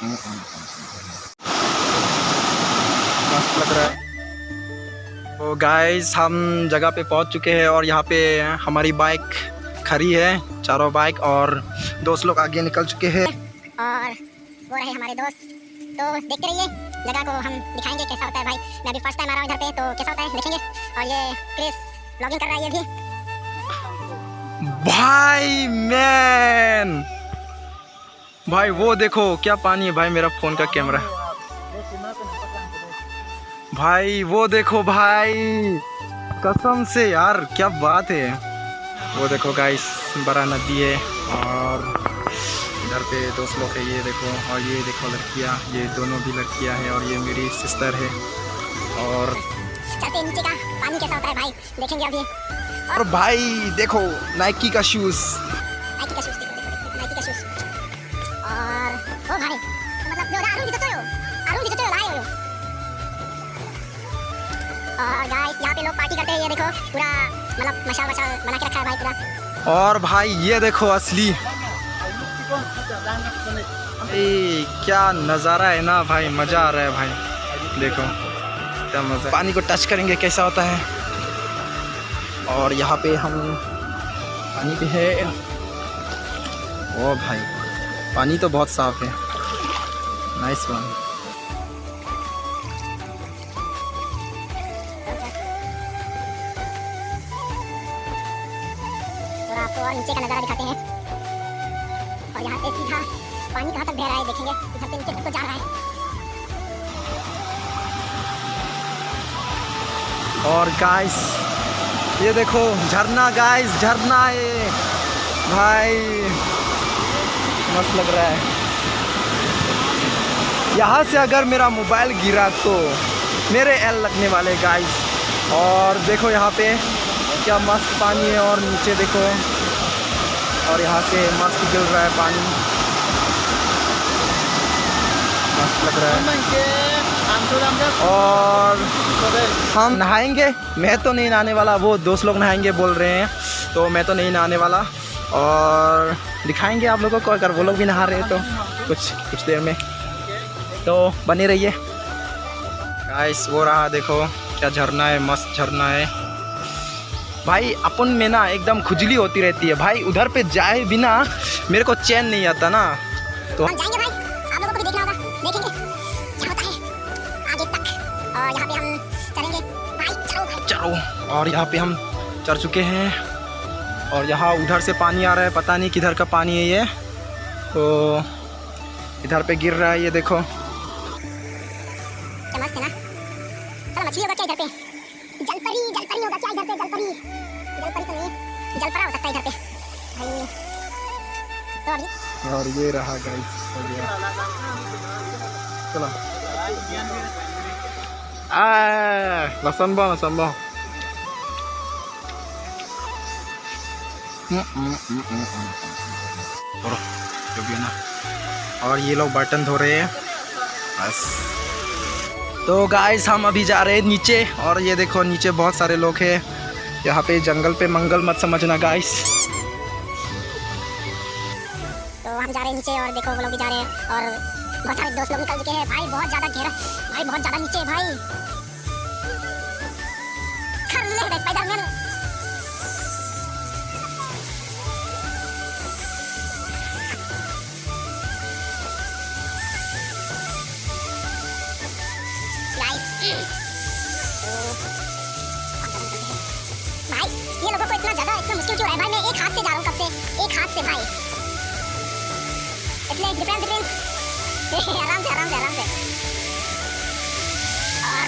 मस्त लग रहा है। तो गाइस हम जगह पे पहुंच चुके हैं और यहाँ पे हमारी बाइक खड़ी है, चारों बाइक, और दोस्त लोग आगे निकल चुके हैं और वो रहे हमारे दोस्त। तो देखते रहिए, जगह को हम दिखाएंगे कैसा होता है भाई। मैं अभी फर्स्ट टाइम आ रहा हूँ इधर पे, तो कैसा होता है देखेंगे। और ये क्रिस व्लॉगिंग कर रहा है ये भी। भाई मैन, भाई वो देखो क्या पानी है भाई, मेरा फोन का कैमरा। भाई वो देखो भाई, कसम से यार क्या बात है। वो देखो गाइस, बड़ा नदी है और इधर पे दोस्त लोग है, ये देखो। और ये देखो लड़कियां, ये दोनों भी लड़कियां हैं और ये मेरी सिस्टर है। और चलते नीचे का पानी कैसा होता है भाई, देखेंगे अभी। और भाई देखो नाइकी का शूज, नाइकी का शूज देखो, नाइकी का शूज। और ओ भाई मतलब जो आरुण जी तो लाए हो। और गाइस यहाँ पे लोग पार्टी करते हैं, ये देखो पूरा मतलब मशाल बना के रखा है भाई पूरा। और भाई ये देखो असली, क्या नज़ारा है ना भाई, मज़ा आ रहा है भाई। देखो क्या मज़ा, पानी को टच करेंगे कैसा होता है। और यहाँ पे हम पानी पे है। ओ भाई पानी तो बहुत साफ है, नाइस वन। और आपको और नीचे का नज़ारा दिखाते हैं। और यहाँ से सीधा पानी कहाँ तक बह रहा है देखेंगे, इधर से नीचे तक तो जा रहा है। और गाइस ये देखो झरना, गाइस झरना है भाई, मस्त लग रहा है। यहाँ से अगर मेरा मोबाइल गिरा तो मेरे एल लगने वाले गाइस। और देखो यहाँ पे क्या मस्त पानी है, और नीचे देखो, और यहाँ से मस्त गिर रहा है पानी, मस्त लग रहा है। और हम नहाएंगे, मैं तो नहीं नहाने वाला, वो दोस्त लोग नहाएंगे बोल रहे हैं, तो मैं तो नहीं नहाने वाला। और दिखाएंगे आप लोगों को, अगर वो लोग भी नहा रहे हैं तो कुछ देर में, तो बने रहिए गाइस। वो रहा देखो क्या झरना है, मस्त झरना है भाई। अपन में ना एकदम खुजली होती रहती है भाई, उधर पे जाए बिना मेरे को चैन नहीं आता ना। तो हम जाएंगे भाई, आप लोगों को भी देखना होगा, देखेंगे क्या होता है आगे तक। और यहाँ पे हम चलेंगे भाई, चलो। और यहाँ पे हम चढ़ चुके हैं, और यहाँ उधर से पानी आ रहा है, पता नहीं किधर का पानी है ये, तो इधर पे गिर रहा है, ये देखो। क्या मस्त है ना। चलो मछली होगा क्या इधर पे, जलपरी होगा क्या इधर पे, जलपरी तो नहीं, जलपरा हो सकता है इधर पे भाई। और ये रहा गाइस, हो गया। चलो नसंबा जो भी है ना। और ये लोग बर्तन धो रहे हैं बस। तो गाइस हम अभी जा रहे हैं नीचे, और ये देखो नीचे बहुत सारे लोग हैं। यहाँ पे जंगल पे मंगल मत समझना गाइस। तो हम जा रहे हैं नीचे, और देखो वो लोग भी जा रहे हैं, और बहुत सारे दोस्त लोग निकल चुके हैं भाई। बहुत ज़्यादा गहरा भाई, बहुत ज़्यादा नीचे भाई। कर ले स्पाइडरमैन। भाई ये लोगों को इतना मुश्किल क्यों है भाई। मैं एक हाथ से जा रहा हूँ कब से, एक हाथ से भाई, इसलिए डिफरेंस आराम से। और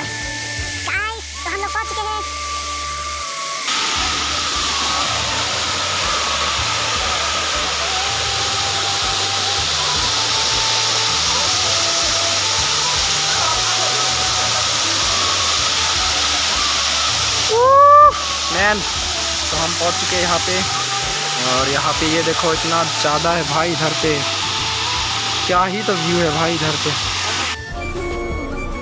गाइस तो हम लोग पहुंच चुके हैं। मैन, तो हम पहुंच चुके हैं यहाँ पे। और यहाँ पे ये देखो इतना ज़्यादा है भाई, इधर पे क्या ही तो व्यू है भाई इधर पे।